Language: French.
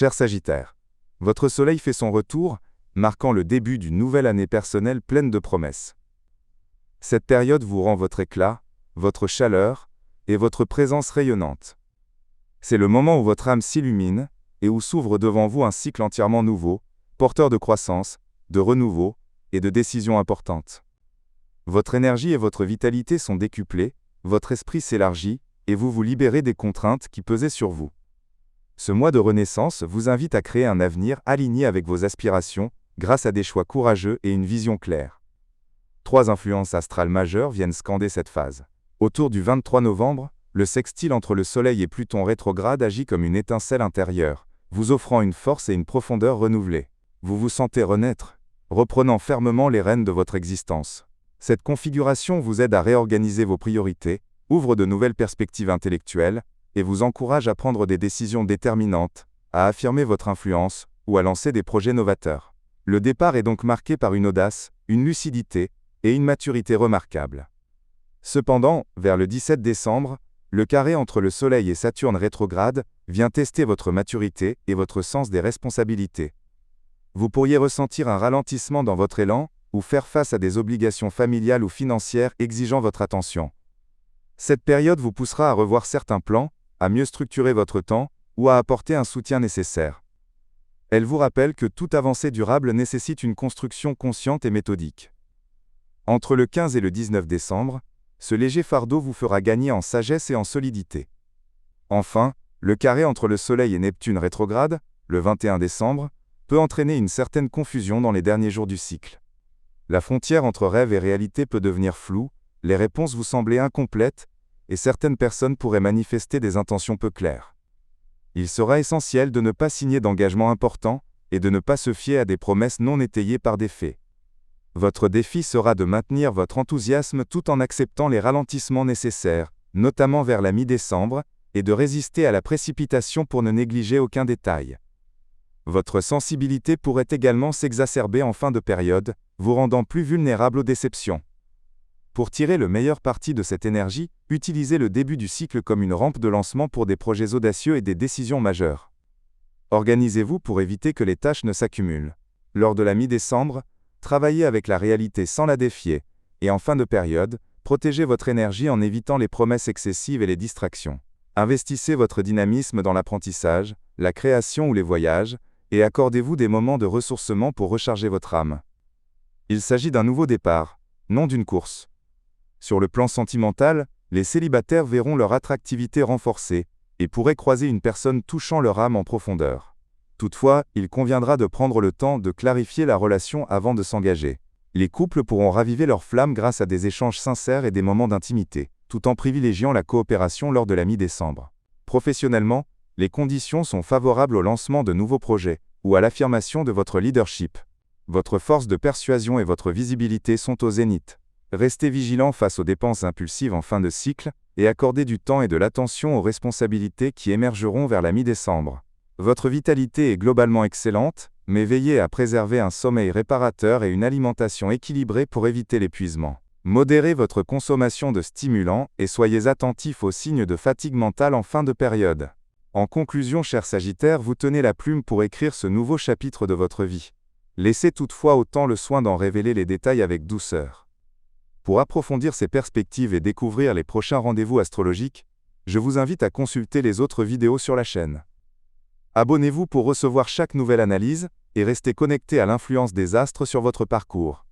Cher Sagittaire, votre soleil fait son retour, marquant le début d'une nouvelle année personnelle pleine de promesses. Cette période vous rend votre éclat, votre chaleur et votre présence rayonnante. C'est le moment où votre âme s'illumine et où s'ouvre devant vous un cycle entièrement nouveau, porteur de croissance, de renouveau et de décisions importantes. Votre énergie et votre vitalité sont décuplées, votre esprit s'élargit et vous vous libérez des contraintes qui pesaient sur vous. Ce mois de renaissance vous invite à créer un avenir aligné avec vos aspirations, grâce à des choix courageux et une vision claire. 3 influences astrales majeures viennent scander cette phase. Autour du 23 novembre, le sextile entre le Soleil et Pluton rétrograde agit comme une étincelle intérieure, vous offrant une force et une profondeur renouvelées. Vous vous sentez renaître, reprenant fermement les rênes de votre existence. Cette configuration vous aide à réorganiser vos priorités, ouvre de nouvelles perspectives intellectuelles, et vous encourage à prendre des décisions déterminantes, à affirmer votre influence, ou à lancer des projets novateurs. Le départ est donc marqué par une audace, une lucidité, et une maturité remarquables. Cependant, vers le 17 décembre, le carré entre le Soleil et Saturne rétrograde vient tester votre maturité et votre sens des responsabilités. Vous pourriez ressentir un ralentissement dans votre élan, ou faire face à des obligations familiales ou financières exigeant votre attention. Cette période vous poussera à revoir certains plans, à mieux structurer votre temps, ou à apporter un soutien nécessaire. Elle vous rappelle que toute avancée durable nécessite une construction consciente et méthodique. Entre le 15 et le 19 décembre, ce léger fardeau vous fera gagner en sagesse et en solidité. Enfin, le carré entre le Soleil et Neptune rétrograde, le 21 décembre, peut entraîner une certaine confusion dans les derniers jours du cycle. La frontière entre rêve et réalité peut devenir floue, les réponses vous sembler incomplètes, et certaines personnes pourraient manifester des intentions peu claires. Il sera essentiel de ne pas signer d'engagements importants, et de ne pas se fier à des promesses non étayées par des faits. Votre défi sera de maintenir votre enthousiasme tout en acceptant les ralentissements nécessaires, notamment vers la mi-décembre, et de résister à la précipitation pour ne négliger aucun détail. Votre sensibilité pourrait également s'exacerber en fin de période, vous rendant plus vulnérable aux déceptions. Pour tirer le meilleur parti de cette énergie, utilisez le début du cycle comme une rampe de lancement pour des projets audacieux et des décisions majeures. Organisez-vous pour éviter que les tâches ne s'accumulent. Lors de la mi-décembre, travaillez avec la réalité sans la défier, et en fin de période, protégez votre énergie en évitant les promesses excessives et les distractions. Investissez votre dynamisme dans l'apprentissage, la création ou les voyages, et accordez-vous des moments de ressourcement pour recharger votre âme. Il s'agit d'un nouveau départ, non d'une course. Sur le plan sentimental, les célibataires verront leur attractivité renforcée, et pourraient croiser une personne touchant leur âme en profondeur. Toutefois, il conviendra de prendre le temps de clarifier la relation avant de s'engager. Les couples pourront raviver leur flamme grâce à des échanges sincères et des moments d'intimité, tout en privilégiant la coopération lors de la mi-décembre. Professionnellement, les conditions sont favorables au lancement de nouveaux projets, ou à l'affirmation de votre leadership. Votre force de persuasion et votre visibilité sont au zénith. Restez vigilant face aux dépenses impulsives en fin de cycle, et accordez du temps et de l'attention aux responsabilités qui émergeront vers la mi-décembre. Votre vitalité est globalement excellente, mais veillez à préserver un sommeil réparateur et une alimentation équilibrée pour éviter l'épuisement. Modérez votre consommation de stimulants et soyez attentif aux signes de fatigue mentale en fin de période. En conclusion, cher Sagittaire, vous tenez la plume pour écrire ce nouveau chapitre de votre vie. Laissez toutefois au temps le soin d'en révéler les détails avec douceur. Pour approfondir ces perspectives et découvrir les prochains rendez-vous astrologiques, je vous invite à consulter les autres vidéos sur la chaîne. Abonnez-vous pour recevoir chaque nouvelle analyse, et restez connecté à l'influence des astres sur votre parcours.